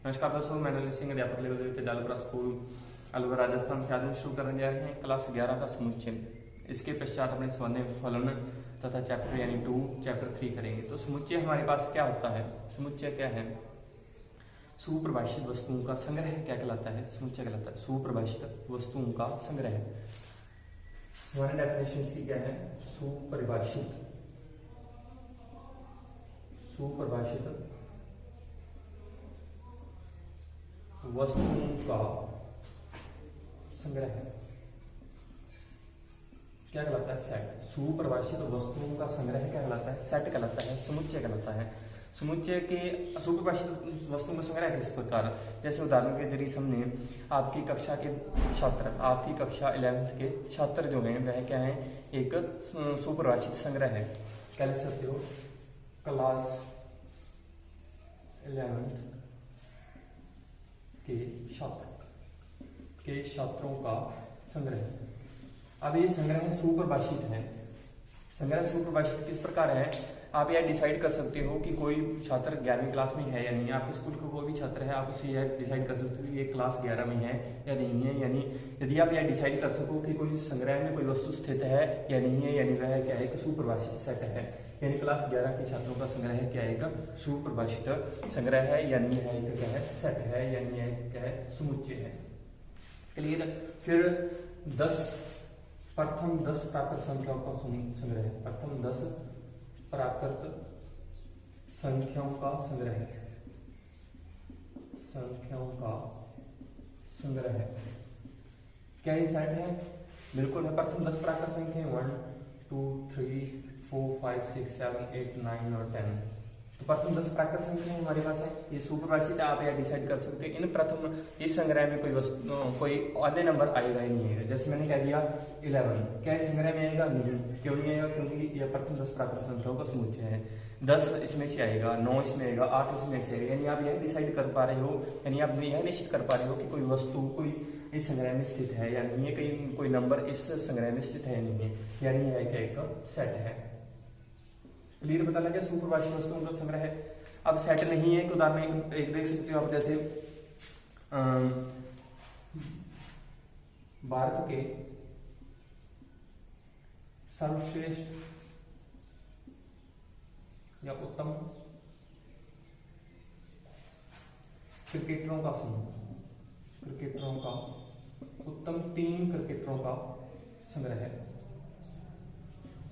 नमस्कार दोस्तों, मैं नलिनी सिंह, अध्यापक लेवल विद्यालय स्कूल अलवर राजस्थान से। आज हम शुरू करने जा रहे हैं क्लास 11 का समुच्चय। इसके पश्चात अपने समन्वय फलन तथा चैप्टर यानी 2 चैप्टर 3 करेंगे। तो समुच्चय हमारे पास क्या होता है? समुच्चय क्या है? सुपरिभाषित वस्तुओं का संग्रह क्या कहलाता है? समुच्चय कहलाता है सुपरिभाषित वस्तुओं का संग्रह। हमारे डेफिनेशन की क्या है? सुपरिभाषित वस्तुओं का संग्रह क्या कहलाता है? सेट। सुपरिभाषित वस्तुओं का संग्रह क्या कहलाता है? सेट कहलाता है, समुच्चय कहलाता है। समुच्चय के सुपरिभाषित वस्तुओं का संग्रह किस प्रकार? जैसे उदाहरण के जरिए हमने आपकी कक्षा के छात्र, आपकी कक्षा 11th के छात्र जो हैं वह क्या है? एक सुपरिभाषित संग्रह है। क्या लिख सकते हो? क्लास 11th के छात्रों का संग्रह। अब ये संग्रह सुपरिभाषित है। संग्रह सुपरिभाषित किस प्रकार है? आप यह डिसाइड कर सकते हो कि कोई छात्र 11वीं क्लास में है या नहीं। आपके स्कूल का कोई भी छात्र है, आप उससे यह डिसाइड कर सकते हो कि ये क्लास 11 में है या नहीं है। यानी यदि आप यह डिसाइड कर सको कि कोई संग्रह में कोई वस्तु स्थित है या नहीं है, यानी वह क्या है? एक सुपरिभाषित सेट है। यानी क्लास 11 के छात्रों का संग्रह क्या है? एक सुपरिभाषित संग्रह है, यानी यह एक क्या है? सेट है, यानी यह क्या है? समुच्चय है। क्लियर? फिर प्रथम 10 प्राकृत संख्याओं का संग्रह है। प्रथम 10 प्राकृत संख्याओं का संग्रह है। क्या ये सेट है? बिल्कुल है। प्रथम 10 प्राकृत संख्या 1 2 3 4 5 6 7 8 9 और 10। तो प्रथम 10 प्राकृत संख्या हमारे पास है। ये सुपरिभाषित है। आप यह डिसाइड कर सकते हैं इन प्रथम इस संग्रह में कोई अन्य नंबर आएगा ही नहीं है। जैसे मैंने कह दिया 11, क्या इस संग्रह में आएगा? नहीं। क्यों नहीं आएगा? क्योंकि यह प्रथम 10 प्राकृत संख्याओं का समुच्चय है। 10 इसमें से आएगा, 9 इसमें आएगा, 8 इसमें से आएगा। यानी आप यह डिसाइड कर पा रहे हो, यानी आप यह निश्चित कर पा रहे हो कि कोई वस्तु कोई इस संग्रह में स्थित है या नहीं है, कहीं कोई नंबर इस संग्रह में स्थित है या नहीं है। यानी यह क्या एक सेट है। क्लियर? पता लगा सुपरिभाषित वस्तुओं का संग्रह है। अब सेट नहीं है, उदाहरण एक देख सकते हो आप। जैसे भारत के सर्वश्रेष्ठ या उत्तम क्रिकेटरों का समूह, उत्तम 3 क्रिकेटरों का संग्रह है।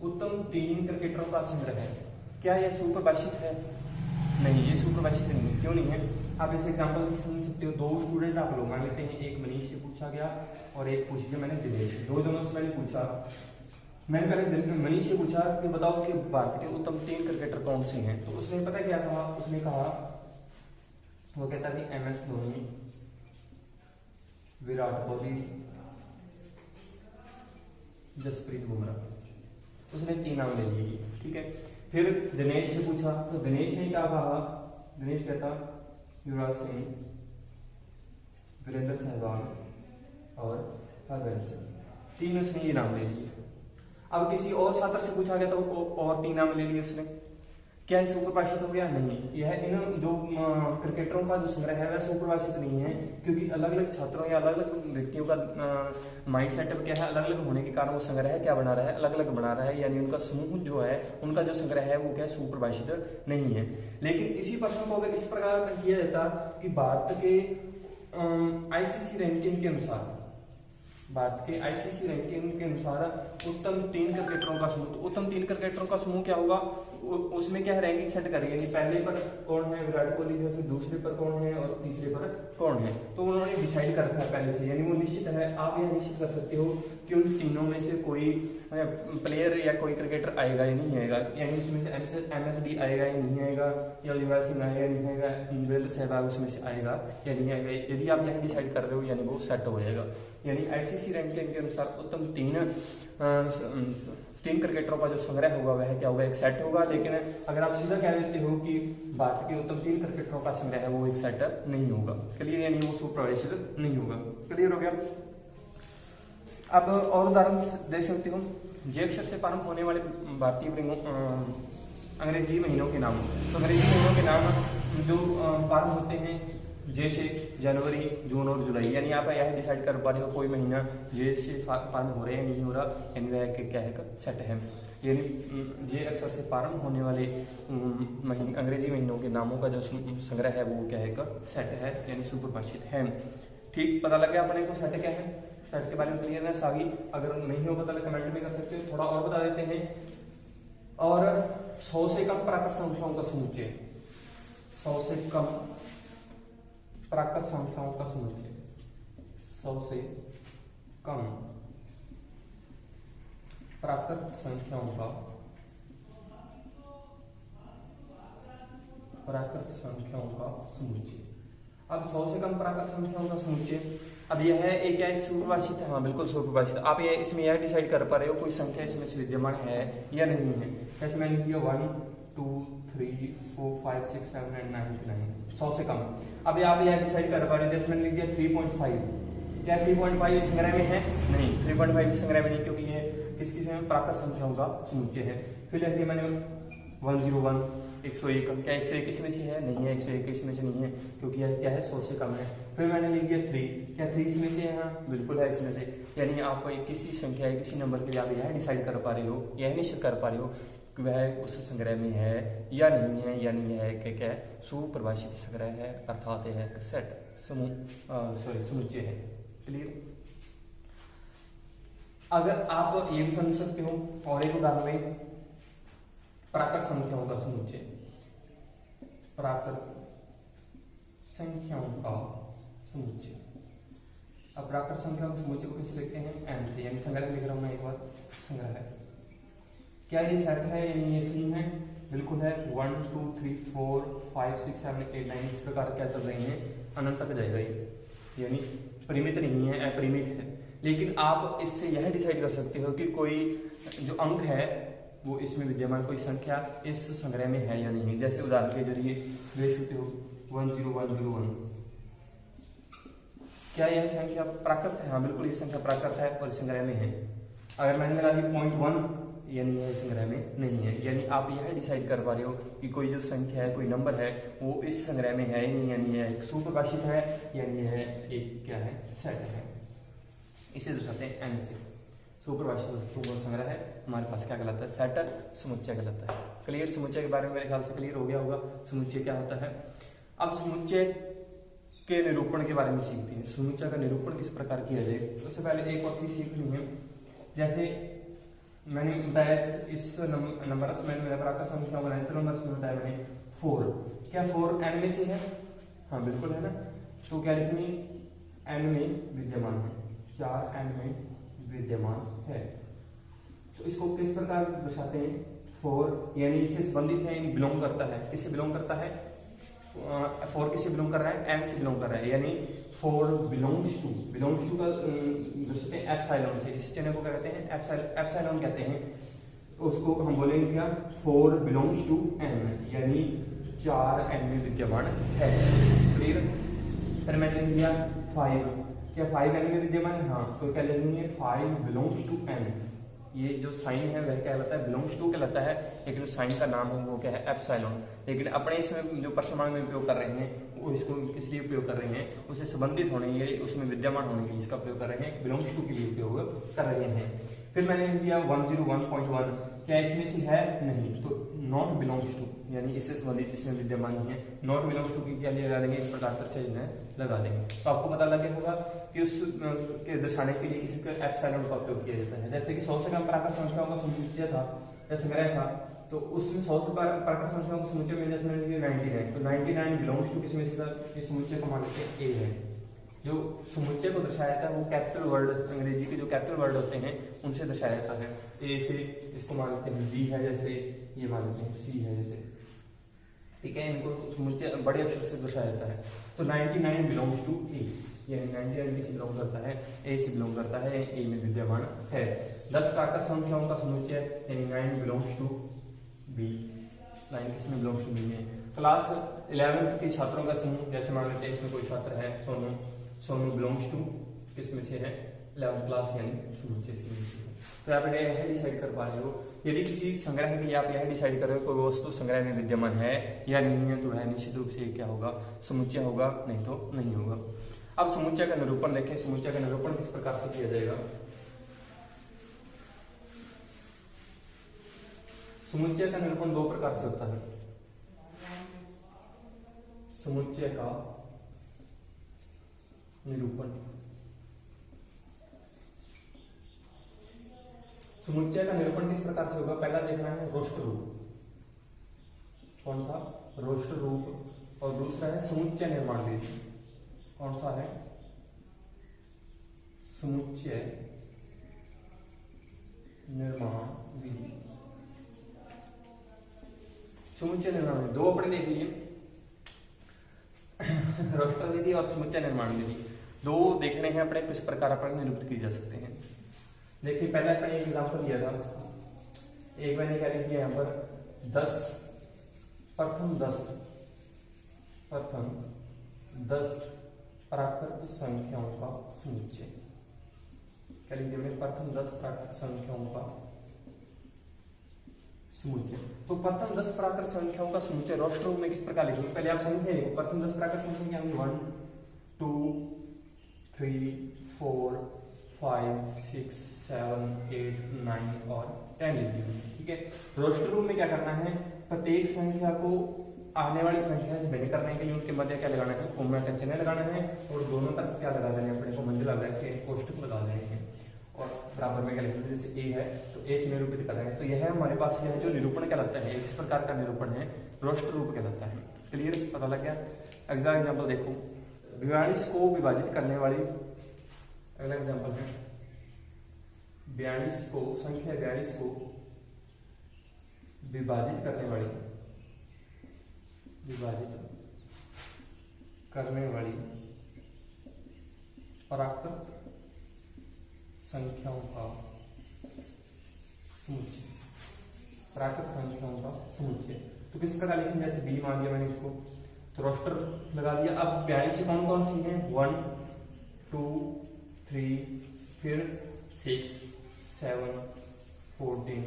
उत्तम 3 क्रिकेटरों का संग्रह है। क्या यह सुपरिभाषित है? नहीं, ये सुपरिभाषित नहीं है। क्यों नहीं है? आप इस एग्जांपल से समझ सकते हो। 2 स्टूडेंट आप लोग मान लेते हैं, एक मनीष से पूछा गया और एक पूछ गया मैंने दिनेश। दोनों से मैंने पूछा। मैंने पहले मनीष से पूछा कि बताओ कि भारत के उत्तम 3 क्रिकेटर कौन से हैं। तो उसने पता क्या कहा? उसने कहा, वो कहता कि MS धोनी, विराट कोहली, जसप्रीत बुमराह। उसने 3 नाम ले लिए। ठीक है। फिर दिनेश से पूछा तो दिनेश ने क्या कहा? दिनेश कहता युवराज सिंह, वीरेंद्र सहवाग और हरभजन सिंह। 3 उसने ये नाम ले लिए। अब किसी और छात्र से पूछा गया तो और 3 नाम ले लिए उसने। क्या ये सुपरिभाषित हो गया? नहीं। यह इन जो क्रिकेटरों का जो संग्रह है वह सुपरिभाषित नहीं है, क्योंकि अलग अलग छात्रों या अलग अलग व्यक्तियों का माइंड सेटअप क्या है? अलग अलग होने के कारण वो संग्रह क्या बना रहा है? अलग अलग बना रहा है। यानी उनका समूह जो है, उनका जो संग्रह है वो क्या सुपरिभाषित नहीं है। लेकिन इसी प्रश्न को अगर इस प्रकार किया जाता कि भारत के ICC रैंकिंग के अनुसार, उत्तम 3 क्रिकेटरों का समूह, तो उत्तम 3 क्रिकेटरों का समूह क्या होगा? उसमें क्या है? रैंकिंग सेट करेंगे। पहले पर कौन है? विराट कोहली है, फिर दूसरे पर कौन है और तीसरे पर कौन है। तो उन्होंने डिसाइड कर रखा है पहले से, यानी वो निश्चित है। आप यह निश्चित कर सकते हो कि उन तीनों में से कोई प्लेयर या कोई क्रिकेटर आएगा या नहीं आएगा। यानी उसमें से MSD आएगा या नहीं आएगा, या युवराज सिंह आएगा या नहीं आएगा, वीरेंद्र सहवाग उसमें से आएगा या नहीं आएगा। यदि आप यह डिसाइड कर रहे हो, यानी वो सेट हो जाएगा। यानी ICC रैंकिंग के अनुसार उत्तम 3 क्रिकेटरों का जो संग्रह होगा वह क्या होगा? एक सेट होगा। लेकिन अगर आप सीधा कह देते हो कि भारत के उत्तम 3 क्रिकेटरों का संग्रह है, वो एक सेट नहीं होगा। क्लियर? यानी वो सुपरिभाषित नहीं होगा। क्लियर हो गया? अब और उदाहरण देख सकते हो। जे अक्षर से प्रारंभ होने वाले भारतीय अंग्रेजी महीनों के नाम। तो अंग्रेजी महीनों के नाम जो प्रारंभ होते हैं जे से जनवरी, जून और जुलाई, यानी आप यह डिसाइड कर पा रहे हो कोई महीना जे से प्रारंभ हो रहे हैं नहीं हो रहा, यानी वह क्या है सेट है। यानी जे अक्षर से प्रारंभ होने वाले अंग्रेजी महीनों के नामों का जो संग्रह है वो क्या है सेट है, यानी सुपरिभाषित है। ठीक, पता लग गया अपने को सेट क्या है, सेट के बारे में क्लियर है सभी। अगर नहीं हो पता लगा कमेंट में कर सकते हो, थोड़ा और बता देते हैं। और 100 से कम प्राकृत संख्याओं का समुच्चय, 100 से कम प्राकृत संख्याओं का समुच्चय, 100 से कम प्राकृत संख्याओं का समुच्चय। अब 100 से कम प्राकृत संख्याओं का समुच्चय, अब यह एक क्या एक सुपरिभाषित है, हाँ बिल्कुल सुपरिभाषित। आप ये इसमें यह डिसाइड कर पा रहे हो कोई संख्या इसमें से विद्यमान है या नहीं है। जैसे मैंने लिया 1 2 3 4 5 6 7 8 9 9, 100 से कम। अब आप यह डिसाइड कर पा रहे हो, जैसे मैंने लिख दिया 3.5, क्या 3.5 इस संग्रह में है? नहीं, 3.5 इस संग्रह में नहीं, क्योंकि ये किसकी प्राकृत संख्याओं का समुच्चय है। फिर लिख दिया मैंने 101, 101, क्या 101 इसमें से है? नहीं है, 101 इसमें से नहीं है, क्योंकि यह क्या है 100 से कम है। फिर मैंने लिख दिया 3, क्या 3 इसमें से है? हाँ बिल्कुल है इसमें से। यानी आप किसी संख्या या किसी नंबर के लिए आप यह डिसाइड कर पा रहे हो, यह निश्चित कर पा रहे हो कि वह उस संग्रह में है या नहीं है, यानी यह क्या है सुपरिभाषित संग्रह है, अर्थात यह सेट समुच्चय है। क्लियर? अगर आप ये भी समझ सकते हो और एक उदाहरण में प्राकृत संख्याओं का समुच्चय, प्राकृत संख्याओं का समुच्चय। अब प्राकृत संख्याओं के समुच्चय को कैसे लिखते हैं? एम से, यानी संग्रह लिख रहा हूं मैं एक बार, संग्रह है। क्या ये सेट है यानी ये सी है? बिल्कुल है। 1 2 3 4 5 6 7 8 9 इस प्रकार क्या चल रहे हैं, अनंत तक जाएगा ये, यानी परिमित नहीं है, अपरिमित है। लेकिन आप इससे यह डिसाइड कर सकते हो कि कोई जो अंक है वो इसमें विद्यमान कोई संख्या इस संग्रह में है या नहीं। जैसे उदाहरण के जरिए देख सकते हो 10101, क्या यह संख्या प्राकृत है? हाँ बिल्कुल ये संख्या प्राकृत है और संग्रह में है। अगर मैंने लगा दी 0.1, यानी यह संग्रह में नहीं है। यानी आप यह डिसाइड कर पा रहे हो कि कोई जो संख्या है, कोई नंबर है, वो इस संग्रह में है या नहीं, यानी यह सुपरिभाषित है, यानी यह एक क्या है सेट है। इसे दर्शाते हैं एन से। सुपरिभाषित संग्रह है हमारे पास क्या कहलाता है? सेट, समुच्चय कहलाता है। क्लियर? समुच्चय के बारे में मेरे ख्याल से क्लियर हो गया होगा, समुच्चय क्या होता है। अब समुच्चय के निरूपण के बारे में सीखते हैं। समुच्चय का निरूपण किस प्रकार किया जाए, उससे पहले एक और चीज सीखनी है। जैसे मैंने बताया इस नंबर में प्राकृत संख्या बनाई, तो नंबर से बताया मैंने 4, क्या 4 एन में से है? हाँ बिल्कुल है ना। तो क्या लिखनी? एन में विद्यमान है, 4 एन में विद्यमान है। तो इसको किस प्रकार दर्शाते हैं? 4 यानी इससे संबंधित है, बिलोंग करता है। किससे बिलोंग करता है? 4 किससे बिलोंग कर रहा है? एम से बिलोंग कर रहा है, यानी 4 बिलोंग्स टू का दर्शाते हैं एप्सिलॉन से। इस चिन्ह को क्या कहते हैं? एप्सिलॉन कहते हैं। तो उसको हम बोलेंगे क्या? 4 बिलोंग्स टू एम, यानी 4 एम में विद्यमान है। क्लियर? फिर मैंने लिख दिया 5, क्या 5 एन में विद्यमान है? हाँ, तो क्या लिखेंगे? 5 बिलोंग्स टू एन। ये जो साइन है वह क्या कहलाता है? बिलोंग्स टू कहलाता है, लेकिन जो साइन का नाम है वो क्या है? एप्सिलॉन। लेकिन अपने इसमें जो परसमान में उपयोग कर रहे हैं वो इसको किस लिए उपयोग कर रहे हैं? उससे संबंधित होने के लिए, उसमें विद्यमान होने के लिए इसका उपयोग कर रहे हैं, बिलोंग्स टू के लिए उपयोग कर रहे हैं। फिर मैंने दिया 101.1, क्या इसमें से है? नहीं, तो नॉट बिलोंग्स टू, यानी इससे संबंधित इसमें विद्यमान नहीं है। नॉट बिलोंग्स टू की क्या लगा देंगे? इस प्रकार का चिन्ह लगा देंगे। तो आपको पता लगे होगा कि उस के दर्शाने के लिए किसी एप्सिलॉन का उपयोग किया जाता है। जैसे कि 100 से कम प्राकृत संख्याओं का समुच्चय था या संग्रह था, तो उसमें 100 से प्राकृत संख्याओं के समुच्चय में जैसे मैंने 99, तो 99 बिलोंग्स टू किसमें से था? ये समुच्चय को मान लेते हैं ए है। जो समुच्चय को दर्शाया था वो कैपिटल वर्ड, अंग्रेजी के जो कैपिटल वर्ड होते हैं उनसे दर्शाया जाता है। ए से इसको मान लेते हैं बी है, जैसे ये मान लेते हैं सी है जैसे, ठीक है। इनको समुच्चय बड़े अक्षर से दर्शाया जाता है। तो 99 बिलोंग्स टू ए, यानी 99 किसे बिलोंग करता है? ए से बिलोंग करता है, ए में विद्यमान है। 10 प्राकृत संख्याओं का समुच्चय यानी 9 बिलोंग्स टू बी, 9 किसमें बिलोंग्स टू बी है। क्लास 11th के छात्रों का समूह, जैसे मान लेते हैं इसमें कोई छात्र है सोनू, सोनू बिलोंग्स टू किसमें से है? 11th क्लास यानी समुच्चय सीमित है। तो आप यह डिसाइड कर पा रहे हो, यदि किसी संग्रह के लिए आप यह डिसाइड कर रहे हो कोई वस्तु संग्रह में विद्यमान है या नहीं है, तो वह निश्चित रूप से क्या होगा, समुच्चय होगा, नहीं तो नहीं होगा। अब समुच्चय का निरूपण देखें। समुच्चय का निरूपण किस प्रकार से किया जाएगा। समुच्चय का निरूपण दो प्रकार से होता है। समुच्चय का निरूपण, समुच्चय का निरूपण किस प्रकार से होगा, पहला देखना है रोष्ट रूप। कौन सा, रोष्ट रूप। और दूसरा है समुच्चय निर्माण विधि। कौन सा है, समुच्चय निर्माण विधि। समुच्चय निर्माण विधि दो अपने देख लिए, रोस्टर विधि और समुच्चय निर्माण विधि, दो देखने हैं अपने किस प्रकार अपन निरूपित की जा सकते हैं। देखिए पहले अपन एक एग्जांपल लिया था, एक मैंने क्या लिख दिया यहाँ पर 10 प्रथम 10 प्राकृत संख्याओं का समुच्चय। क्या लिख दिया, प्रथम 10 प्राकृत संख्याओं का समुच्चय। तो प्रथम 10 प्राकृत संख्याओं का समुच्चय रोस्टर रूप में किस प्रकार लिखेंगे, पहले आप संख्या लिखो। प्रथम 10 प्राकृत संख्या क्या होंगी, 1 2 3 4 5 6 7 8 9 और 10 लिख दीजिए। ठीक है, रोस्टर रूप में क्या करना है, प्रत्येक संख्या को आने वाली संख्या से भिन्न करने के लिए उनके मध्य क्या लगाना है, कोमा का चिन्ह लगाना है, और दोनों तरफ क्या लगा देना है, अपने को मंजिला लगा के कोष्टक लगा देने हैं, और बराबर में क्या लिखेंगे, जैसे ए है तो ए से निरूपित करेंगे। तो यह हमारे पास यह जो निरूपण कहलाता है, इस प्रकार का निरूपण है, रोस्टर रूप कहलाता है। क्लियर, पता लग गया। अगला एग्जाम्पल देखो, 42 को विभाजित करने वाली, अगला एग्जाम्पल है 42 को, संख्या 42 को विभाजित करने वाली प्राकृत संख्याओं का समुच्चय। प्राकृत संख्याओं का समुच्चय तो किस प्रकार लिखेंगे, जैसे बी मान लिया मैंने इसको, तो रोस्टर लगा दिया। अब 42 से कौन कौन सी हैं, 1 2 3 फिर 6 7 14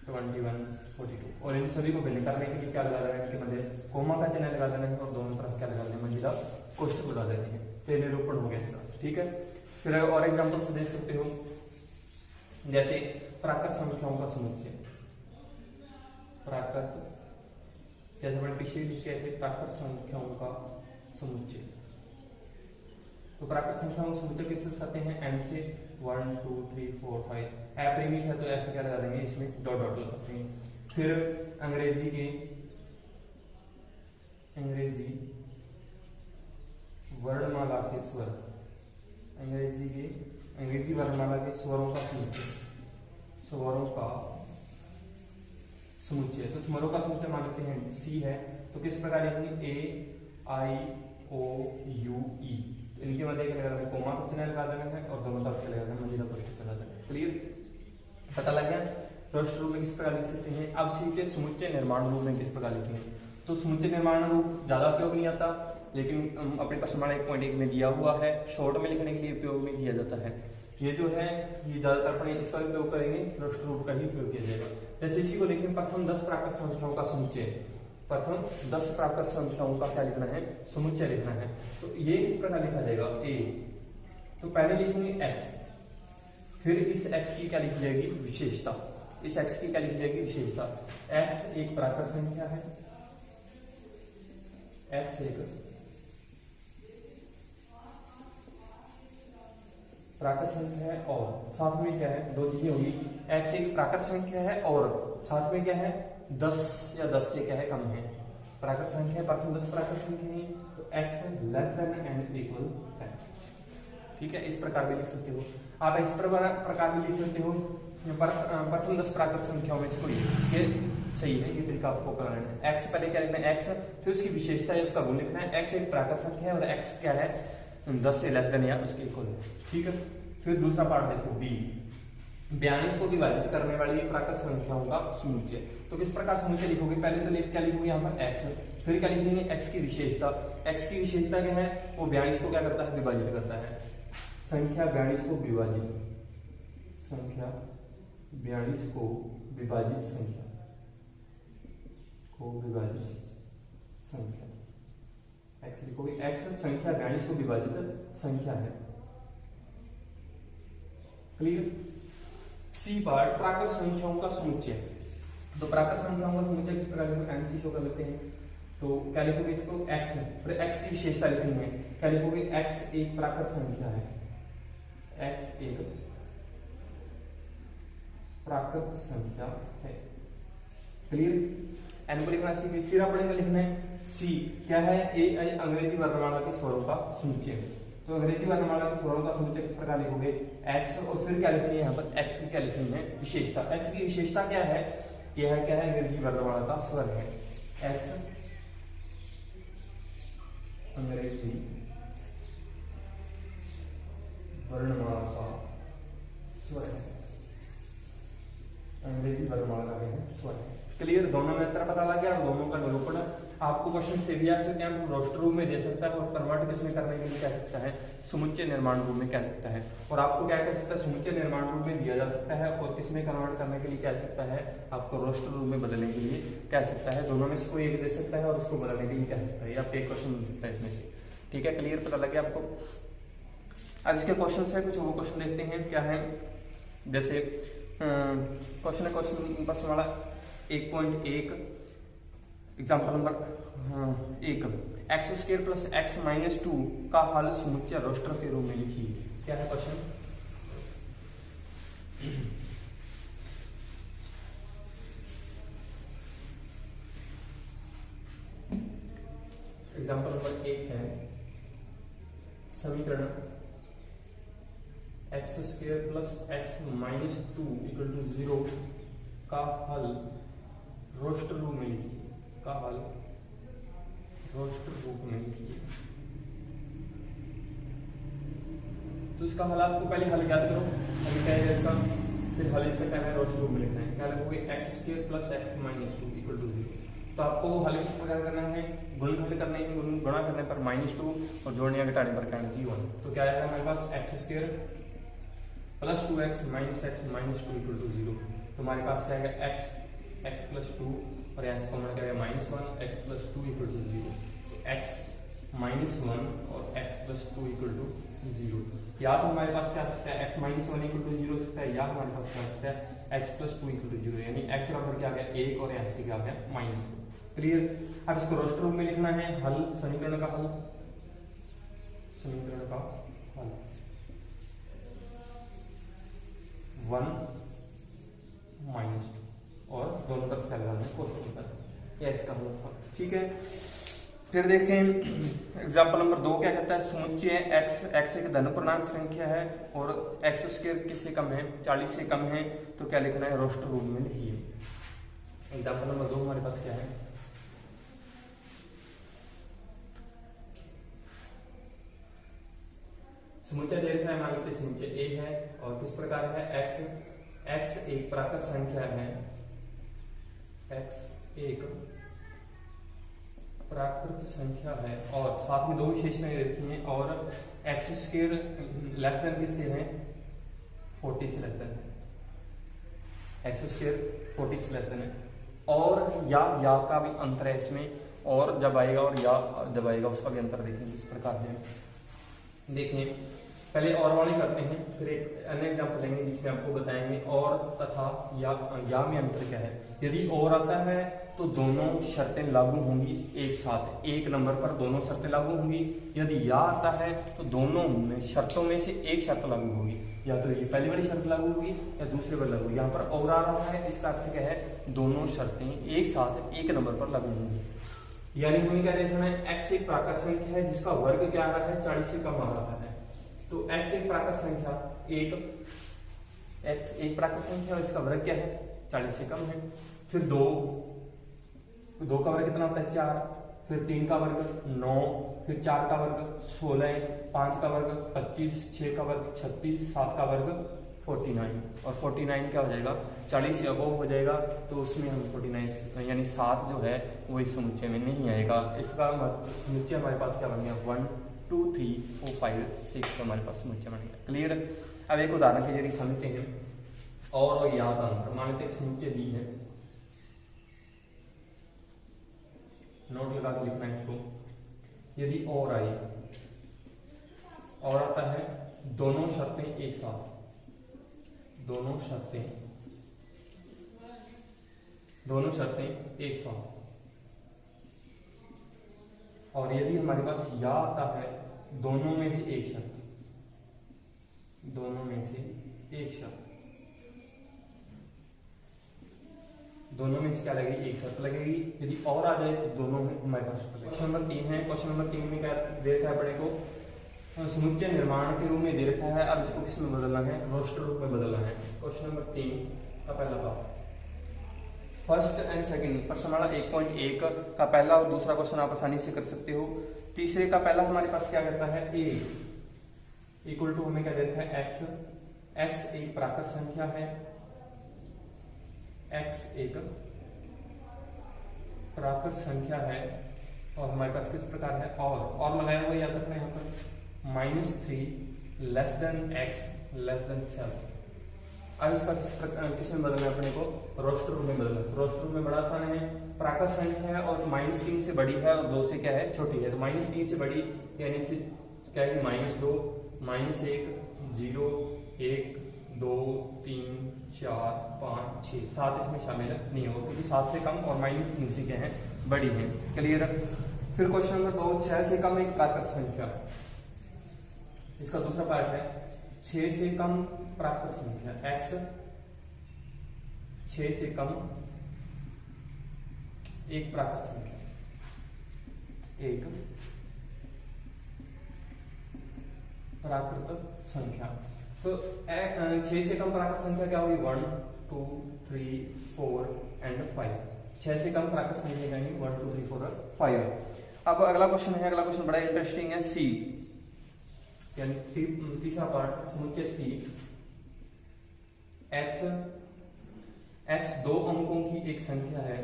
21 42, और इन सभी को भिन्न करने के लिए क्या लगा देना है, इनके मध्य कोमा का चिन्ह लगा देना है, और दोनों तरफ क्या लगा देना है, मंजिला कोष्टक लगा देने हैं। तो निरूपण हो गया इसका। ठीक है, फिर और एग्जांपल से देख सकते हो, जैसे प्राकृत संख्याओं का समुच्चय। प्राकृत, जैसे मैंने पीछे लिखे थे, प्राकृत संख्याओं का समुच्चय। तो प्राकृत संख्याओं का समुच्चय किससे दर्शाते हैं, एन से 1 2 3 4 5। एप्रीमिट है तो ऐसे क्या लगा देंगे, इसमें डॉट डॉट लगाते हैं। फिर अंग्रेजी वर्णमाला के स्वर, अंग्रेजी वर्णमाला के स्वरों का समुच्चय, स्वरों का समुच्चय। तो स्वरों का समुच्चय मान लेते हैं सी है, तो किस प्रकार लिखेंगे, ए आई ओ यू ई, इनके मध्य क्या लगा देना, कोमा का चिन्ह लगा देना है, और दोनों तरफ क्या लगा देना, मंजिला कोष्टक लगा देना है। क्लियर, पता लग गया। रोस्टर रूप में किस प्रकार लिख सकते हैं। अब सीखते समुच्चय निर्माण रूप में किस प्रकार लिखेंगे। तो समुच्चय निर्माण रूप ज्यादा उपयोग नहीं आता, लेकिन अपने पास हमारा 1.1 में दिया हुआ है, शॉर्ट में लिखने के लिए उपयोग में किया जाता है। ये जो है ये ज्यादातर अपने इसका उपयोग करेंगे, रोस्टर रूप का ही उपयोग किया जाएगा। जैसे इसी को देखें, प्रथम 10 प्राकृत संख्याओं का समुच्चय। प्रथम 10 प्राकृत संख्याओं का क्या लिखना है, समुच्चय लिखना है। तो ये किस प्रकार लिखा जाएगा, ए, तो पहले लिखेंगे x, फिर इस x की क्या लिखी जाएगी, विशेषता। इस x की क्या लिखी जाएगी, विशेषता। x एक प्राकृत संख्या है, x एक प्राकृत संख्या है, और साथ में क्या है, दो चीजें होगी, x एक प्राकृत संख्या है और साथ में क्या है, 10 या 10 से क्या है, कम है। प्राकृत संख्या है, प्रथम 10 प्राकृत संख्या है, तो x less than and equal 10। ठीक है, इस प्रकार भी लिख सकते हो आप, इस प्रकार भी लिख सकते हो। प्रथम 10 प्राकृत संख्याओं में इसको ये सही है, ये तरीका आपको करना है। x पहले क्या लिखना है, x, फिर उसकी विशेषता है, उसका गुण लिखना है। x एक प्राकृत संख्या है और x क्या है, 10 से लेस देन या उसके इक्वल है। ठीक है, फिर दूसरा पार्ट देखो, बी, 42 को विभाजित करने वाली प्राकृत संख्याओं का समुच्चय। तो किस प्रकार समुच्चय लिखोगे, पहले तो क्या लिखोगे यहाँ पर x, फिर क्या लिख देंगे, x की विशेषता। x की विशेषता क्या है, वो 42 को क्या करता है, विभाजित करता है। संख्या 42 को विभाजित, संख्या 42 को विभाजित संख्या, को विभाजित संख्या, x लिखोगे, x संख्या 42 को विभाजित संख्या है। क्लियर। सी पार्ट प्राकृत संख्याओं का समुच्चय। तो प्राकृत संख्याओं का समुच्चय किस प्रकार लिखोगे, एम सी शो कर लेते हैं। तो क्या लिखोगे इसको, x है, फिर x की विशेषता लिखनी है, क्या लिखोगे, x एक प्राकृत संख्या है, x एक प्राकृत संख्या है। क्लियर। एन को लिखना सी, फिर आपने लिखना है सी क्या है, ए अंग्रेजी वर्णमाला के स्वरों का समुच्चय। तो अंग्रेजी वर्णमाला के स्वरों का समुच्चय किस प्रकार लिखोगे, x, और फिर क्या लिखनी है यहाँ पर, x की क्या लिखनी है, विशेषता। x की विशेषता क्या है, यह क्या है, अंग्रेजी वर्णमाला का स्वर है, x अंग्रेजी वर्णमाला का स्वर है, अंग्रेजी वर्णमाला का स्वर है। क्लियर। दोनों में अंतर पता लग गया, और दोनों का निरूपण आपको क्वेश्चन से भी आ सकते हैं, रोस्टर रूप में दे सकता है, और कन्वर्ट किसमें करने के लिए कह सकता है, समुच्चय निर्माण रूप में कह सकता है। और आपको क्या कह सकता है, समुच्चय निर्माण रूप में दिया जा सकता है, और किसमें कन्वर्ट करने के लिए कह सकता है, आपको रोस्टर रूप में बदलने के लिए कह सकता है। दोनों में से कोई एक दे सकता है और उसको बदलने के लिए कह सकता है। आपको एक क्वेश्चन मिल सकता है इसमें से। ठीक है, क्लियर, पता लग गया आपको। अब इसके क्वेश्चन है कुछ, वो क्वेश्चन देखते हैं क्या है। जैसे क्वेश्चन है, क्वेश्चन बस हमारा 1.1 एग्जाम्पल नंबर 1, x² + x - 2 का हल समुच्चय रोस्टर के रूप में लिखिए। क्या है क्वेश्चन, एग्जाम्पल नंबर 1 है समीकरण x² + x - 2 = 0 का हल रोस्टर रूप में लिखिए, का हल रोस्टर रूप में लिखिए। तो इसका हल आपको पहले हल याद करो, हल क्या है इसका, फिर हल इसका क्या है, रोस्टर रूप में लिखना है। क्या लिखोगे, x² + x - 2 = 0। तो आपको हल किस प्रकार करना है, गुणनखंड करने हैं, गुणा करने पर -2 और जोड़ने या घटाने पर क्या है 0। तो क्या आएगा हमारे पास, x² + 2x - x - 2 = 0। तो हमारे पास क्या आएगा, x + 2 और यहाँ से कॉमन क्या आएगा -1, x + 2 = 0। तो x - 1 और x + 2 = 0। या तो हमारे पास क्या आ सकता है, x - 1 = 0 हो सकता है, या हमारे पास क्या आ सकता है, x + 2 = 0, यानी x बराबर क्या आ गया 1 और x क्या आ गया -2। क्लियर। अब इसको रोस्टर रूप में लिखना है, हल समीकरण का हल, समीकरण का हल 1 - 2 और दोनों तरफ क्या लगाना है, क्वेश्चन पर, या इसका हल था। ठीक है, फिर देखें एग्जांपल नंबर 2 क्या कहता है, समुच्चय x एक धन पूर्णांक संख्या है और x² किससे कम है, 40 से कम है। तो क्या लिखना है, रोस्टर रूप में लिखिए। एग्जांपल नंबर 2 हमारे पास क्या है, समुच्चय दे रखा है, मान लेते समुच्चय A है, और किस प्रकार है, x एक प्राकृत संख्या है, x एक प्राकृत संख्या है, और साथ में दो विशेषताएं रखी हैं, और x² लेस देन किससे है, 40 से लेस देन है, x² 40 से लेस देन है, और या का भी अंतर है इसमें, और जब आएगा और या जब आएगा उसका भी अंतर देखेंगे किस प्रकार है। देखें पहले और वाले करते हैं, फिर एक अन्य एग्जाम्पल लेंगे जिसमें आपको बताएंगे और तथा या में अंतर क्या है। यदि और आता है तो दोनों शर्तें लागू होंगी एक साथ, एक नंबर पर दोनों शर्तें लागू होंगी। यदि या आता है तो दोनों शर्तों में से एक शर्त लागू होगी, या तो ये पहली वाली शर्त लागू होगी या दूसरी वाली लागू होगी। यहाँ पर और आ रहा है, इसका अर्थ क्या है, दोनों शर्तें एक साथ एक नंबर पर लागू होंगी। यानी हमें क्या देखना है, x एक प्राकृत संख्या है जिसका वर्ग क्या आ रहा है, 40 से कम आ रहा है। तो x एक प्राकृत संख्या, x एक प्राकृत संख्या और इसका वर्ग क्या है, 40 से कम है। फिर 2 का वर्ग कितना होता है, 4, फिर 3 का वर्ग 9, फिर 4 का वर्ग 16, 5 का वर्ग 25, 6 का वर्ग 36, 7 का वर्ग 49, और 49 क्या हो जाएगा, 40 से अबव हो जाएगा। तो उसमें हम 49 यानी 7 जो है वो इस समुच्चय में नहीं आएगा। इसका समुच्चय हमारे पास क्या बन गया, 1 2 3 4 5 6 हमारे पास समुच्चय बन गया। क्लियर। अब एक उदाहरण के जरिए समझते हैं और यहाँ का अंतर। मान लेते हैं समुच्चय दी है, नोट लगा के लिखना है इसको। यदि और आई और आता है दोनों शर्तें एक साथ, दोनों शर्तें एक साथ, और यदि हमारे पास या आता है दोनों में से एक शर्त, दोनों में से एक शर्त, दोनों में से क्या लगेगी, एक शर्त लगेगी। यदि और आ जाए तो दोनों में हमारे पास शर्त लगेगी। क्वेश्चन नंबर 3 है। क्वेश्चन नंबर 3 में क्या दे रखा है बड़े को, समुच्चय निर्माण के रूप में दे रखा है। अब इसको किस में बदलना है, रोस्टर रूप में बदलना है। क्वेश्चन नंबर 3 का पहला पार्ट, फर्स्ट एंड सेकंड प्रश्न हमारा 1.1 का पहला और दूसरा क्वेश्चन आप आसानी से कर सकते हो। तीसरे का पहला हमारे पास क्या करता है, a इक्वल टू हमें क्या दे रखा है, x एक प्राकृत संख्या है, x एक प्राकृत संख्या है, और हमारे पास किस प्रकार है, और लगाया हुआ याद रखना है यहाँ पर -3 less than x less than 7। अब इसका किस में बदलना है अपने को, रोस्टर रूप में बदलना है। रोस्टर रूप में बड़ा आसान है, प्राकृत संख्या है और -3 से बड़ी है और 2 से क्या है, छोटी है। तो -3 से बड़ी यानी से क्या है, -2 -1 0 1 2 3 4 5 6 7 इसमें शामिल नहीं होगा, क्योंकि 7 से कम और -3 से क्या है, बड़ी है। क्लियर। फिर क्वेश्चन नंबर 2, 6 से कम एक प्राकृत संख्या। इसका दूसरा पार्ट है 6 से कम प्राकृत संख्या, x 6 से कम एक प्राकृत संख्या, एक प्राकृत संख्या। तो 6 से कम प्राकृत संख्या क्या होगी, 1 2 3 4 एंड 5। 6 से कम प्राकृत संख्या क्या है, 1 2 3 4 और 5। अब अगला क्वेश्चन है, अगला क्वेश्चन बड़ा इंटरेस्टिंग है, सी यानी तीसरा पार्ट समुच्चय सी, x 2 अंकों की एक संख्या है,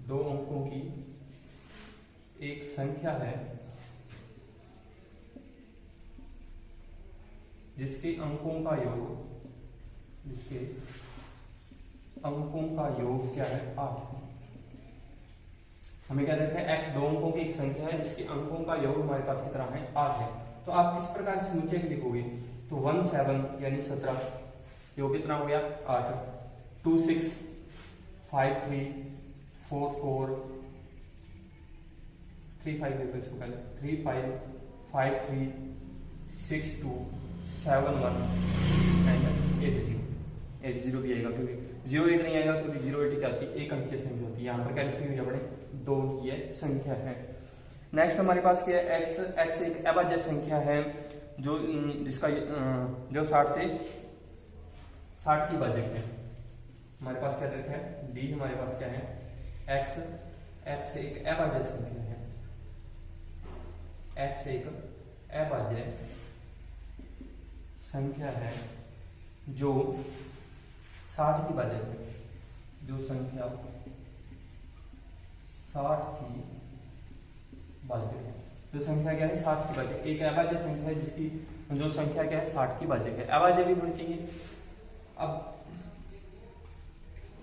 2 अंकों की एक संख्या है जिसके अंकों का योग क्या है, 8। हमें क्या देखा है, x 2 अंकों की एक संख्या है जिसके अंकों का योग हमारे पास कितना है, 8 है। तो आप किस प्रकार से समुच्चय लिखोगे, तो 1 7 यानी 17, योग कितना हो गया, 8 2 6 5 3 4 4 3 5 इसको पहले 3 5 5 3 6 2 7 1 एंड 8 0 भी आएगा, क्योंकि 0 8 नहीं आएगा, क्योंकि 0 8 क्या होती है, एक अंक की संख्या होती है। यहाँ पर क्या लिखी हुई है बड़े, 2 की संख्या है। नेक्स्ट हमारे पास क्या है, x एक अभाज्य संख्या है जो जिसका जो 60 की भाजक है। हमारे पास क्या देखा है, d हमारे पास क्या है, x एक अभाज्य संख्या है, x एक अभाज्य संख्या है जो 60 की भाजक है, जो संख्या 60 की भाजक है। जो संख्या क्या है, 60 की भाजक, एक अभाज्य संख्या है जिसकी जो संख्या क्या है, 60 की भाजक है। अभाज्य भी होनी चाहिए।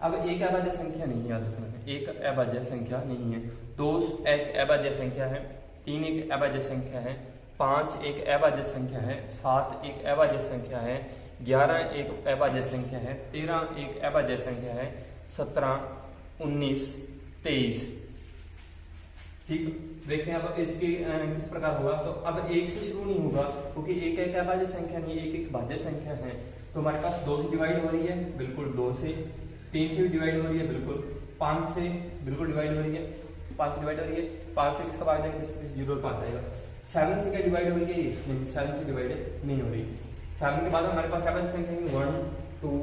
अब एक अभाज्य संख्या नहीं है, याद रखना है, एक अभाज्य संख्या नहीं है। 2 एक अभाज्य संख्या है, 3 एक अभाज्य संख्या है, 5 एक अभाज्य संख्या है, 7 एक अभाज्य संख्या है, 11 एक अभाज्य संख्या है, 13 एक अभाज्य संख्या है, 17 19 23। ठीक, देखते हैं अब इसके किस प्रकार होगा। तो अब 1 से शुरू नहीं होगा, क्योंकि एक एक अभाज्य संख्या नहीं, एक एक भाज्य संख्या है। तो हमारे पास 2 से डिवाइड हो रही है, बिल्कुल 2 से, 3 से भी डिवाइड हो रही है, बिल्कुल 5 से बिल्कुल डिवाइड हो रही है, 5 से डिवाइड हो रही है, 5 से किसका भाग जाएगा, 0 और 5 आएगा। 7 से क्या डिवाइड हो रही है, नहीं, 7 से डिवाइड नहीं हो रही। 7 के बाद हमारे पास अभाज्य संख्या 1 2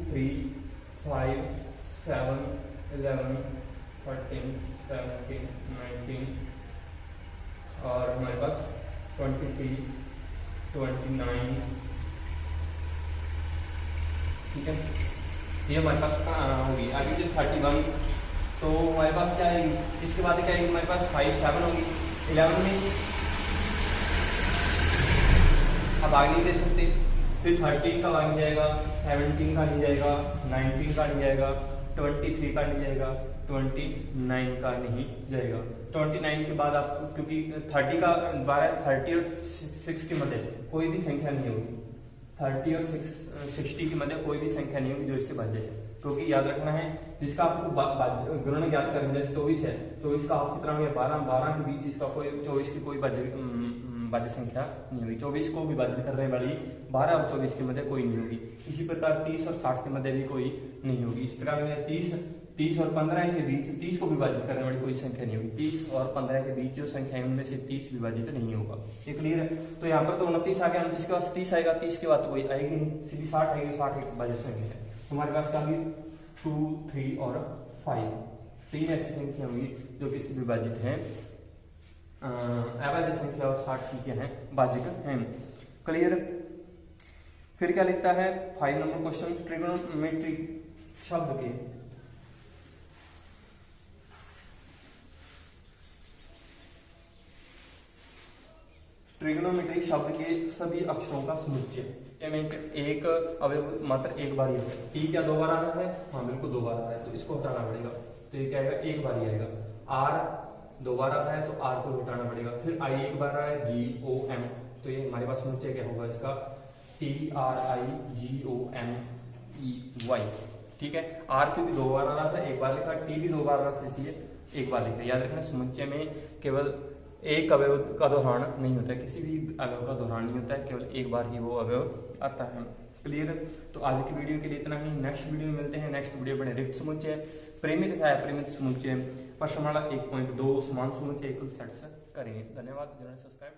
3 5 7 11 14 17 19 और हमारे पास 23 29। ठीक है, ये हमारे पास होगी। आगे जो 31, तो हमारे पास क्या है, इसके बाद क्या है, हमारे पास 5 7 होगी, 11 में अब आगे नहीं दे सकते, फिर 13 का आ जाएगा, 17 का नहीं जाएगा, 19 का नहीं जाएगा, 23 का नहीं जाएगा, 29 का नहीं जाएगा। 29 के बाद आप, क्योंकि 30 का 30 और 6 के मध्य कोई भी संख्या नहीं होगी, 30 और 60 के मध्य कोई भी संख्या नहीं होगी जो इससे भाज्य है, क्योंकि याद रखना है जिसका आपको गुणन ज्ञात करना है, जैसे 24 है, 24 का हाफ कितना हो गया 12, 12 के बीच इसका कोई 24 की कोई भाज्य संख्या नहीं होगी, 24 को विभाजित करने वाली 12 और 24 के मध्य कोई नहीं होगी। इसी प्रकार 30 और 60 के मध्य भी कोई नहीं होगी। इस प्रकार में 30 और 15 के बीच 30 को विभाजित करने वाली कोई संख्या नहीं होगी। 30 और 15 के बीच जो संख्या है उनमें से 30 विभाजित नहीं होगा। ये क्लियर है? तो यहाँ पर तो 29 आ गया, 29 के बाद 30 आएगा, 30 के बाद तो कोई आएगी नहीं, सीधी 60 आएगी, 60 एक भाज्य संख्या है। हमारे पास क्या होगी 2, 3 और 5, 3 ऐसी संख्या होंगी जो किसी विभाजित है अभाज्य संख्या और 60 की क्या है भाज्य है। क्लियर? फिर क्या लिखता है 5 नंबर क्वेश्चन, ट्रिग्नोमेट्री शब्द के ट्रिग्नोमेट्री शब्द के सभी अक्षरों का समुच्चय। एक अवयव मात्र एक बार ही है। टी क्या 2 बार आ रहा है? हाँ बिल्कुल 2 बार आ रहा है, तो इसको हटाना पड़ेगा, तो ये क्या आएगा एक बार ही आएगा। आर 2 बार आ रहा है तो आर को हटाना पड़ेगा। फिर आई एक बार आ रहा है, GOM, तो ये हमारे पास समुच्चय क्या होगा इसका TRIGOMEY। ठीक है, आर क्योंकि 2 बार आ रहा था एक बार लिखा, टी भी 2 बार आ रहा था इसलिए एक बार लिखा। याद रखना समुच्चय में केवल एक अवयव का दोहरान नहीं होता है, किसी भी अवयव का दोहरान नहीं होता है, केवल एक बार ही वो अवयव आता है। क्लियर? तो आज की वीडियो के लिए इतना ही। नेक्स्ट वीडियो में मिलते हैं। नेक्स्ट वीडियो बने रिक्त समुच्चय, परिमित तथा अपरिमित समुच्चय, प्रश्नमाला 1.2 समान समुच्चय कुल सेट्स करेंगे। धन्यवाद, सब्सक्राइब